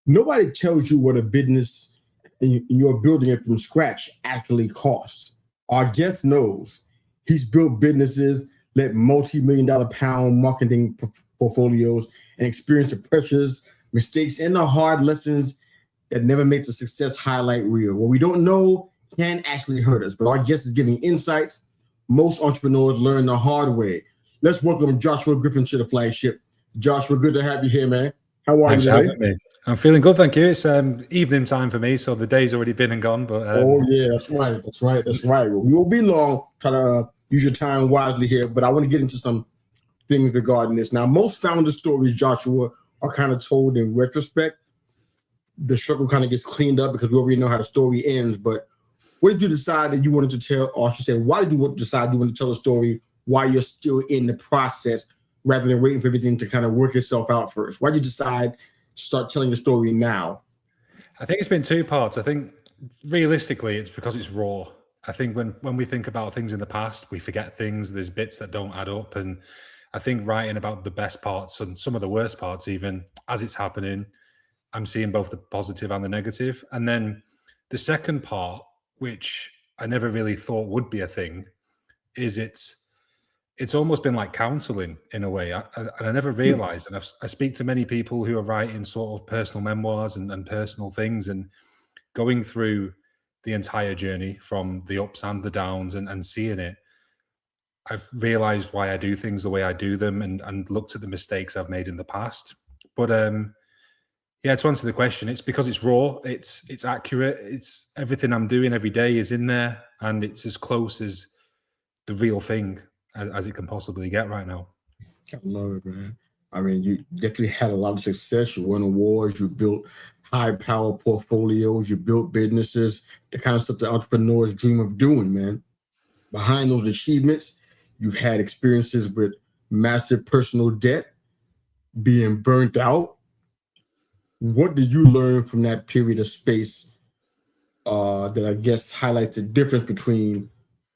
Nobody tells you what a business and you're building it from scratch actually costs. Our guest knows he's built businesses, led multi-million dollar pound marketing portfolios, and experienced the pressures, mistakes, and the hard lessons that never make the success highlight reel. What we don't know can actually hurt us, but our guest is giving insights most entrepreneurs learn the hard way. Let's welcome Joshua Griffin to the flagship. Joshua, good to have you here, man. How are Thanks you for today? having me. I'm feeling good, thank you. It's evening time for me, so the day's already been and gone. But oh yeah, that's right. Well, we won't be long. Try to use your time wisely here, but I want to get into some things regarding this. Now, most founder stories, Joshua, are kind of told in retrospect. The struggle kind of gets cleaned up because we already know how the story ends. But what did you decide that you wanted to tell, or I should say, why did you decide you wanted to tell a story while you're still in the process rather than waiting for everything to kind of work itself out first? Why did you decide to start telling the story now? I think it's been two parts. I think realistically, it's because it's raw. I think when we think about things in the past, we forget things. There's bits that don't add up. And I think writing about the best parts and some of the worst parts, even as it's happening, I'm seeing both the positive and the negative. And then the second part, which I never really thought would be a thing, is it's almost been like counseling in a way. And I never realized, and I speak to many people who are writing sort of personal memoirs and personal things and going through the entire journey from the ups and the downs and seeing it. I've realized why I do things the way I do them and looked at the mistakes I've made in the past. But yeah, to answer the question, it's because it's raw, it's accurate, it's everything I'm doing every day is in there, and it's as close as the real thing as it can possibly get right now. I love it, man. I mean, you definitely had a lot of success. You won awards, you built high-power portfolios, you built businesses, the kind of stuff that entrepreneurs dream of doing, man. Behind those achievements, you've had experiences with massive personal debt, being burnt out. What did you learn from that period of space that I guess highlights the difference between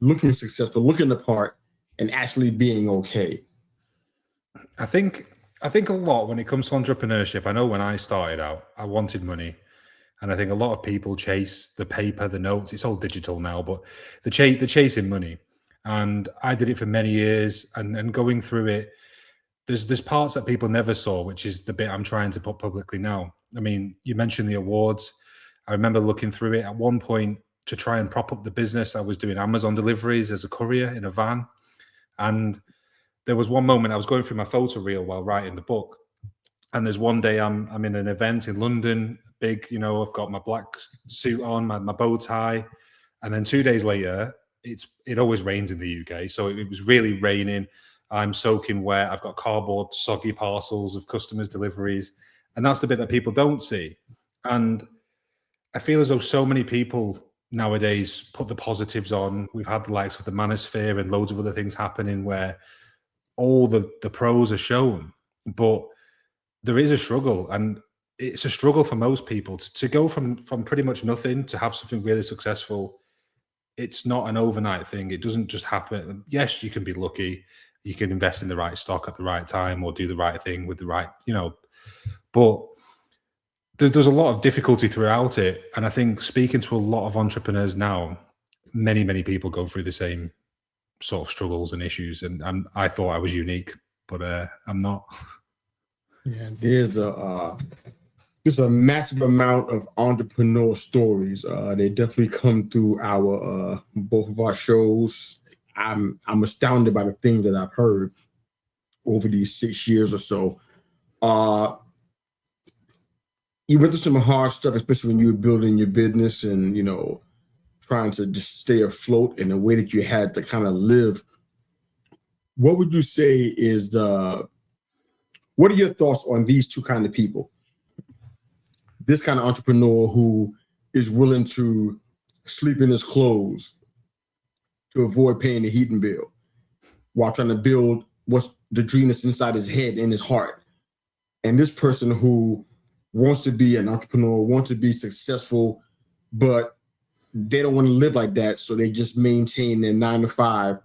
looking successful, looking the part, and actually being okay? I think a lot when it comes to entrepreneurship. I know when I started out, I wanted money. And I think a lot of people chase the paper, the notes. It's all digital now, but the chasing money. And I did it for many years and going through it, there's parts that people never saw, which is the bit I'm trying to put publicly now. I mean, you mentioned the awards. I remember looking through it at one point to try and prop up the business. I was doing Amazon deliveries as a courier in a van. And there was one moment I was going through my photo reel while writing the book. And there's one day I'm in an event in London, big, I've got my black suit on, my bow tie. And then 2 days later, it always rains in the UK. So it was really raining. I'm soaking wet. I've got cardboard, soggy parcels of customers' deliveries. And that's the bit that people don't see. And I feel as though so many people nowadays put the positives on. We've had the likes of the Manosphere and loads of other things happening where all the pros are shown. But there is a struggle, and it's a struggle for most people to go from pretty much nothing to have something really successful. It's not an overnight thing. It doesn't just happen. Yes, you can be lucky. You can invest in the right stock at the right time or do the right thing with the right, but there's a lot of difficulty throughout it. And I think speaking to a lot of entrepreneurs now, many, many people go through the same sort of struggles and issues. And I thought I was unique, but I'm not. Yeah, there's a massive amount of entrepreneur stories. They definitely come through our both of our shows. I'm astounded by the things that I've heard over these 6 years or so. You went through some hard stuff, especially when you were building your business and trying to just stay afloat in the way that you had to kind of live. What would you say is what are your thoughts on these two kind of people? This kind of entrepreneur who is willing to sleep in his clothes to avoid paying the heating bill while trying to build what's the dream that's inside his head and his heart. And this person who wants to be an entrepreneur, wants to be successful, but they don't want to live like that. So they just maintain their 9 to 5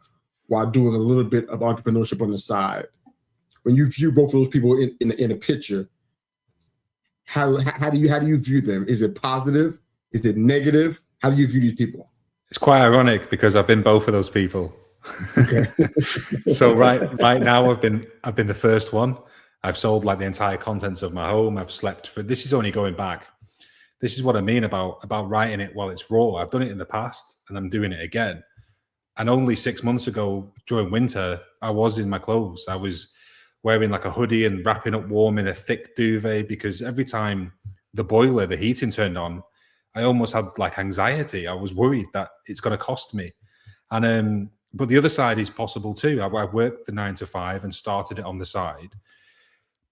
while doing a little bit of entrepreneurship on the side. When you view both of those people in a picture, How do you view them? Is it positive? Is it negative? How do you view these people? It's quite ironic because I've been both of those people. Okay. So right now I've been the first one. I've sold like the entire contents of my home. I've slept for, this is only going back. This is what I mean about writing it while it's raw. I've done it in the past and I'm doing it again. And only 6 months ago during winter, I was in my clothes. I was wearing like a hoodie and wrapping up warm in a thick duvet because every time the heating turned on, I almost had like anxiety. I was worried that it's going to cost me. And but the other side is possible too. I worked the 9 to 5 and started it on the side.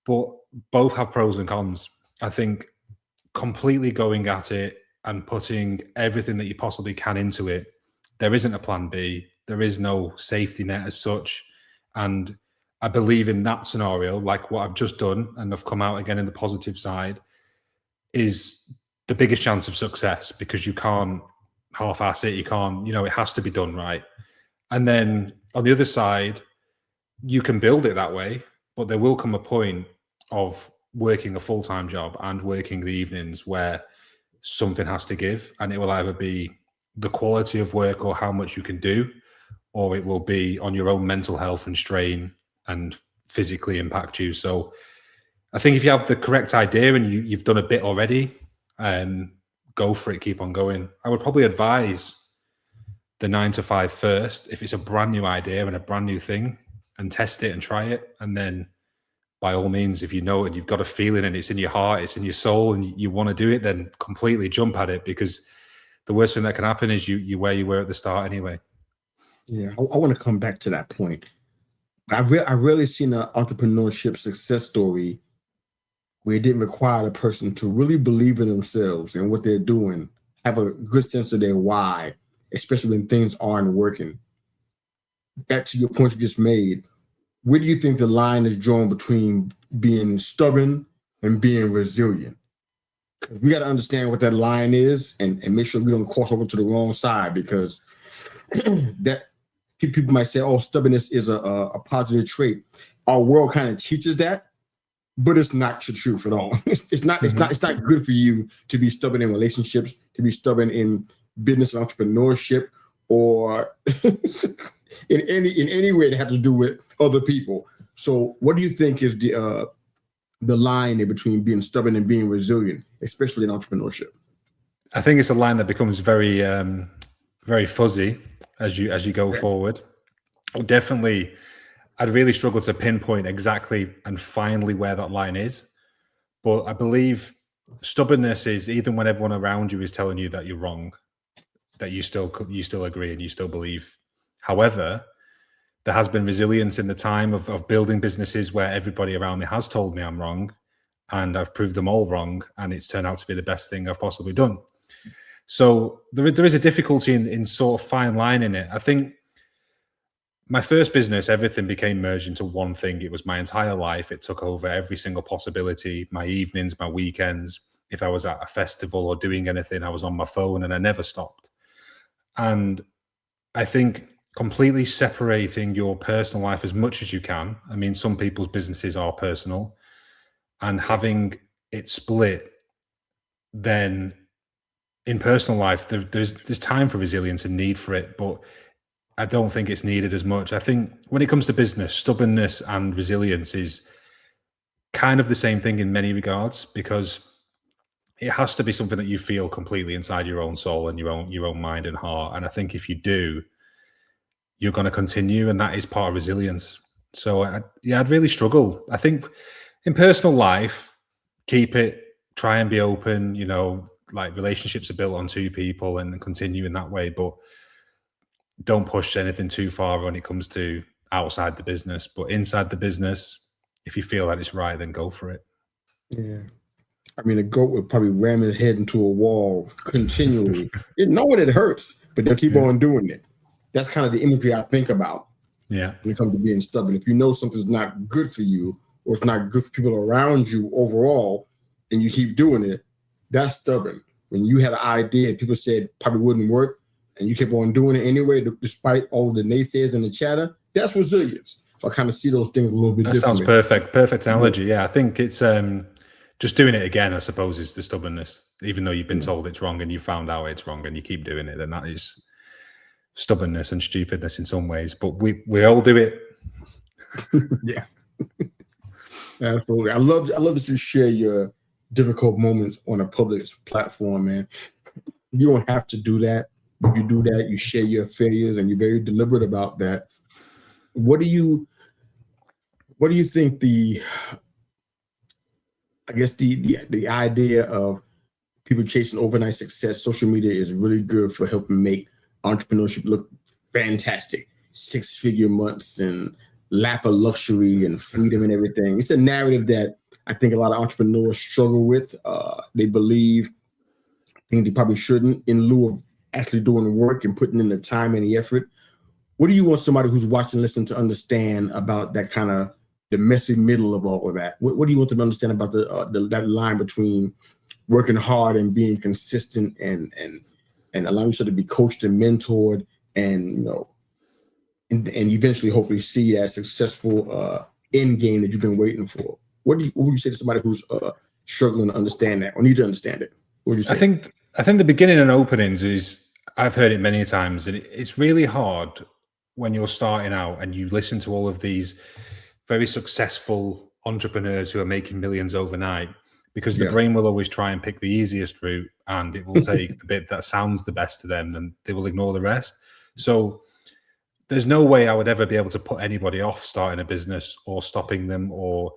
But both have pros and cons. I think completely going at it and putting everything that you possibly can into it, there isn't a plan B. There is no safety net as such. And I believe in that scenario, like what I've just done, and I've come out again in the positive side, is the biggest chance of success because you can't half-ass it. You can't, it has to be done right. And then on the other side, you can build it that way, but there will come a point of working a full-time job and working the evenings where something has to give, and it will either be the quality of work or how much you can do, or it will be on your own mental health and strain and physically impact you. So I think if you have the correct idea and you've done a bit already, go for it, keep on going. I would probably advise the 9 to 5 first if it's a brand new idea and a brand new thing, and test it and try it. And then by all means, if you know it, you've got a feeling and it's in your heart, it's in your soul, and you want to do it, then completely jump at it, because the worst thing that can happen is you where you were at the start anyway. Yeah, I want to come back to that point. I've rarely seen an entrepreneurship success story where it didn't require the person to really believe in themselves and what they're doing, have a good sense of their why, especially when things aren't working. Back to your point you just made, where do you think the line is drawn between being stubborn and being resilient? We got to understand what that line is and make sure we don't cross over to the wrong side, because that people might say, oh, stubbornness is a positive trait. Our world kind of teaches that, but it's not the truth at all. It's not good for you to be stubborn in relationships, to be stubborn in business and entrepreneurship, or in any way that has to do with other people. So what do you think is the line in between being stubborn and being resilient, especially in entrepreneurship? I think it's a line that becomes very, very fuzzy as you go forward. Definitely, I'd really struggle to pinpoint exactly and finally where that line is. But I believe stubbornness is even when everyone around you is telling you that you're wrong, that you still agree and you still believe. However, there has been resilience in the time of building businesses where everybody around me has told me I'm wrong, and I've proved them all wrong, and it's turned out to be the best thing I've possibly done. So there is a difficulty in sort of fine lining it. I think my first business, everything became merged into one thing. It was my entire life. It took over every single possibility, my evenings, my weekends. If I was at a festival or doing anything, I was on my phone and I never stopped. And I think completely separating your personal life as much as you can. I mean, some people's businesses are personal, and having it split, then in personal life, there's time for resilience and need for it, but I don't think it's needed as much. I think when it comes to business, stubbornness and resilience is kind of the same thing in many regards, because it has to be something that you feel completely inside your own soul and your own mind and heart. And I think if you do, you're going to continue, and that is part of resilience. So I'd really struggle. I think in personal life, try and be open, like relationships are built on two people, and continue in that way, but don't push anything too far when it comes to outside the business. But inside the business, if you feel that it's right, then go for it. Yeah. I mean, a goat would probably ram his head into a wall continually. Knowing it hurts, but they'll keep on doing it. That's kind of the imagery I think about. Yeah. When it comes to being stubborn. If you know something's not good for you, or it's not good for people around you overall, and you keep doing it, that's stubborn. When you had an idea, people said probably wouldn't work, and you kept on doing it anyway, despite all the naysayers and the chatter, that's resilience. So I kind of see those things a little bit differently. That sounds perfect. Perfect analogy. Yeah, I think it's just doing it again, I suppose, is the stubbornness. Even though you've been told it's wrong and you found out it's wrong and you keep doing it, then that is stubbornness and stupidness in some ways. But we all do it. Yeah, absolutely. I love that you share your difficult moments on a public platform, man. You don't have to do that, but you do that. You share your failures, and you're very deliberate about that. What do you think the idea of people chasing overnight success? Social media is really good for helping make entrepreneurship look fantastic. 6-figure months and lap of luxury and freedom and everything. It's a narrative that I think a lot of entrepreneurs struggle with. They believe things they probably shouldn't, in lieu of actually doing the work and putting in the time and the effort. What do you want somebody who's watching, listening to understand about that kind of the messy middle of all of that? What do you want them to understand about that line between working hard and being consistent and allowing yourself to be coached and mentored and and eventually hopefully see that successful end game that you've been waiting for? What would you say to somebody who's struggling to understand that or need to understand it? What would you say? I think the beginning and openings is, I've heard it many times, and it's really hard when you're starting out and you listen to all of these very successful entrepreneurs who are making millions overnight, because the brain will always try and pick the easiest route, and it will take the bit that sounds the best to them, and they will ignore the rest. So there's no way I would ever be able to put anybody off starting a business or stopping them or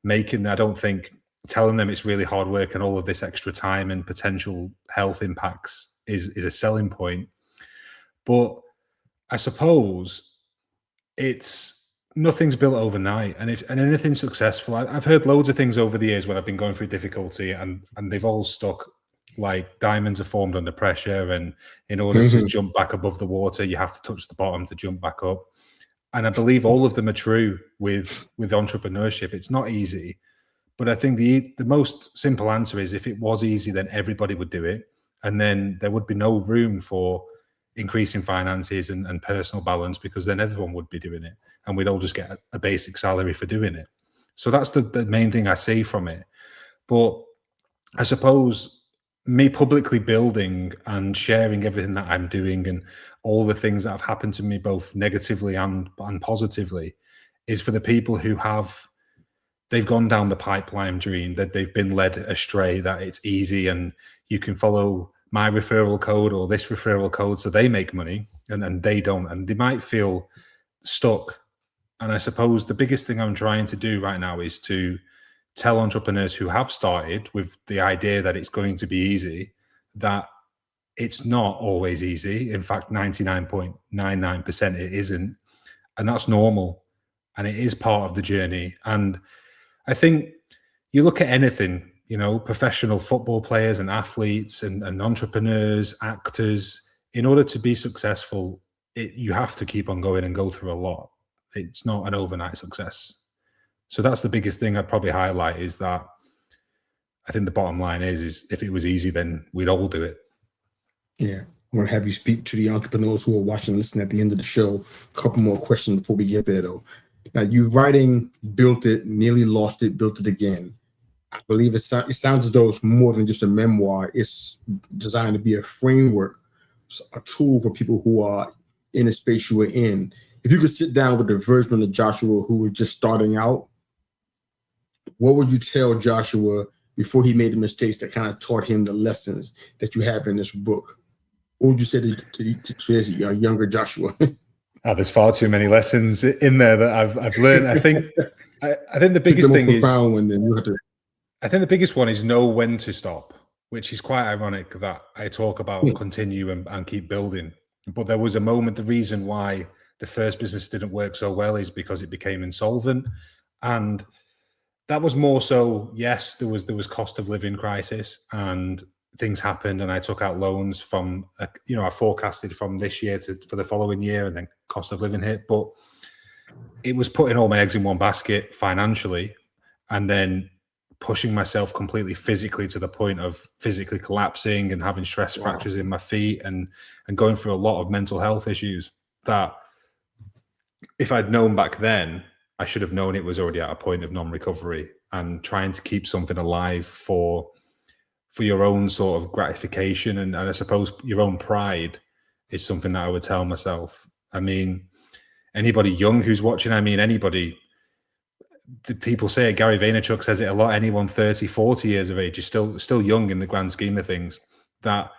I don't think telling them it's really hard work and all of this extra time and potential health impacts is a selling point. But I suppose nothing's built overnight, and anything successful, I've heard loads of things over the years when I've been going through difficulty, and they've all stuck. Like diamonds are formed under pressure, and in order to jump back above the water, you have to touch the bottom to jump back up. And I believe all of them are true with entrepreneurship. It's not easy, but I think the most simple answer is, if it was easy, then everybody would do it, and then there would be no room for increasing finances and personal balance, because then everyone would be doing it, and we'd all just get a basic salary for doing it. So that's the main thing I see from it. But I suppose me publicly building and sharing everything that I'm doing and all the things that have happened to me, both negatively and positively, is for the people who they've gone down the pipeline dream, that they've been led astray, that it's easy and you can follow my referral code or this referral code so they make money, and they don't, and they might feel stuck. And I suppose the biggest thing I'm trying to do right now is to tell entrepreneurs who have started with the idea that it's going to be easy, that it's not always easy. In fact, 99.99% it isn't. And that's normal. And it is part of the journey. And I think you look at anything, professional football players and athletes and entrepreneurs, actors, in order to be successful, you have to keep on going and go through a lot. It's not an overnight success. So that's the biggest thing I'd probably highlight, is that I think the bottom line is if it was easy, then we'd all do it. Yeah. I want to have you speak to the entrepreneurs who are watching and listening at the end of the show. A couple more questions before we get there, though. Now, you're writing, built it, nearly lost it, built it again. I believe it sounds as though it's more than just a memoir. It's designed to be a framework, a tool for people who are in the space you were in. If you could sit down with the version of Joshua who was just starting out, what would you tell Joshua before he made the mistakes that kind of taught him the lessons that you have in this book? What would you say to younger Joshua? There's far too many lessons in there that I've learned. I think the biggest thing is, I think the biggest one is know when to stop, which is quite ironic that I talk about continue and keep building. But there was a moment, the reason why the first business didn't work so well is because it became insolvent. And that was more so, yes, there was cost of living crisis and things happened, and I took out loans from, I forecasted from this year for the following year, and then cost of living hit. But it was putting all my eggs in one basket financially, and then pushing myself completely physically to the point of physically collapsing and having stress fractures in my feet and going through a lot of mental health issues that if I'd known back then, I should have known it was already at a point of non-recovery. and trying to keep something alive for your own sort of gratification and I suppose your own pride is something that I would tell myself. I mean, anybody young who's watching, I mean, anybody, the people say it, Gary Vaynerchuk says it a lot, anyone 30, 40 years of age is still young in the grand scheme of things, that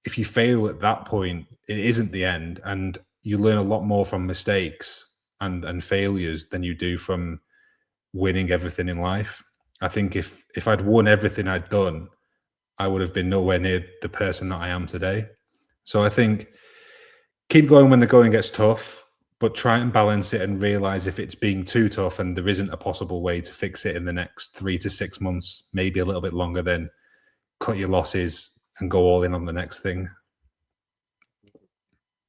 if you fail at that point, it isn't the end. And you learn a lot more from mistakes and failures than you do from winning everything in life. I think if I'd won everything I'd done, I would have been nowhere near the person that I am today. So I think keep going when the going gets tough, but try and balance it and realize if it's being too tough and there isn't a possible way to fix it in the next 3 to 6 months, maybe a little bit longer, then cut your losses and go all in on the next thing.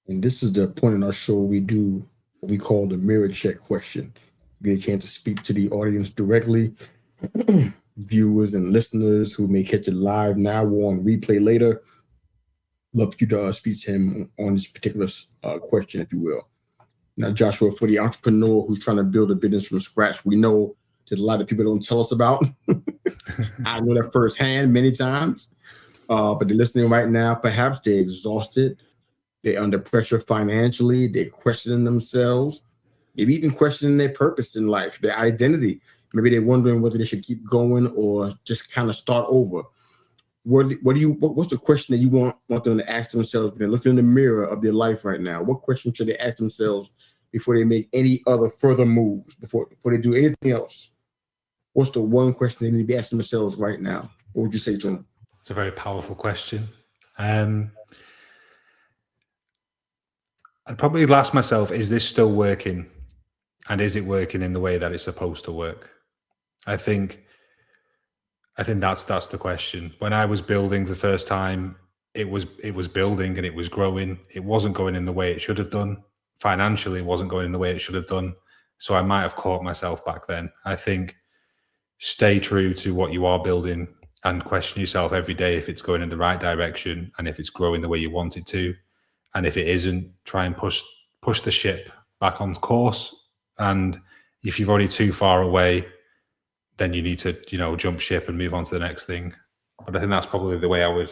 And this is the point in our show we do what we call the mirror check question. You get a chance to speak to the audience directly, viewers and listeners who may catch it live now or on replay later. Love you to speak to him on this particular question, if you will. Now, Joshua, for the entrepreneur who's trying to build a business from scratch, we know there's a lot of people don't tell us about. I know that firsthand many times, but they're listening right now. Perhaps they're exhausted. They're under pressure financially. They're questioning themselves, maybe even questioning their purpose in life, their identity. Maybe they're wondering whether they should keep going or just kind of start over. What's the question that you want them to ask themselves when they're looking in the mirror of their life right now? What question should they ask themselves before they make any other further moves, before they do anything else? What's the one question they need to be asking themselves right now? What would you say to them? It's a very powerful question. I'd probably ask myself, is this still working? And is it working in the way that it's supposed to work? I think that's the question. When I was building the first time, it was building and it was growing. It wasn't going in the way it should have done. Financially, it wasn't going in the way it should have done. So I might have caught myself back then. I think stay true to what you are building and question yourself every day if it's going in the right direction and if it's growing the way you want it to. And if it isn't, try and push the ship back on course. And if you're already too far away, then you need to, jump ship and move on to the next thing. But I think that's probably the way I would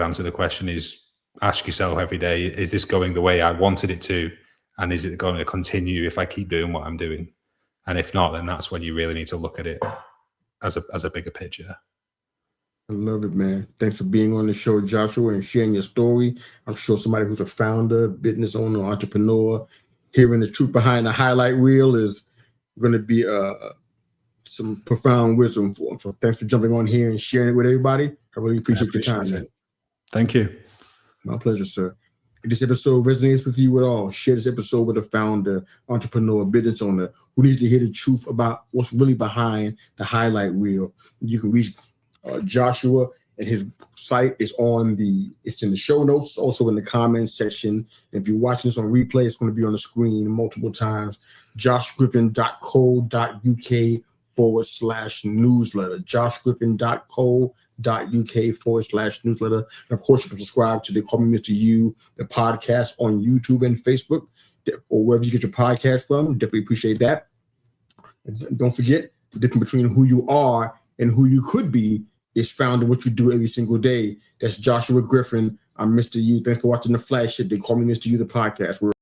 answer the question is ask yourself every day, is this going the way I wanted it to? And is it going to continue if I keep doing what I'm doing? And if not, then that's when you really need to look at it as a bigger picture. I love it, man. Thanks for being on the show, Joshua, and sharing your story. I'm sure somebody who's a founder, business owner, entrepreneur, hearing the truth behind the highlight reel is going to be some profound wisdom for them. So thanks for jumping on here and sharing it with everybody. I really appreciate your time, man. Thank you. My pleasure, sir. If this episode resonates with you at all, share this episode with a founder, entrepreneur, business owner who needs to hear the truth about what's really behind the highlight reel. You can reach Joshua, and his site is it's in the show notes, also in the comments section. And if you're watching this on replay, it's going to be on the screen multiple times. joshgriffin.co.uk/newsletter. joshgriffin.co.uk/newsletter. And of course, you can subscribe to the Call Me Mr. U, the podcast on YouTube and Facebook, or wherever you get your podcast from. Definitely appreciate that. And don't forget, the difference between who you are and who you could be is found in what you do every single day. That's Joshua Griffin. I'm Mr. U. Thanks for watching the flagship. They Call Me Mr. U, the podcast.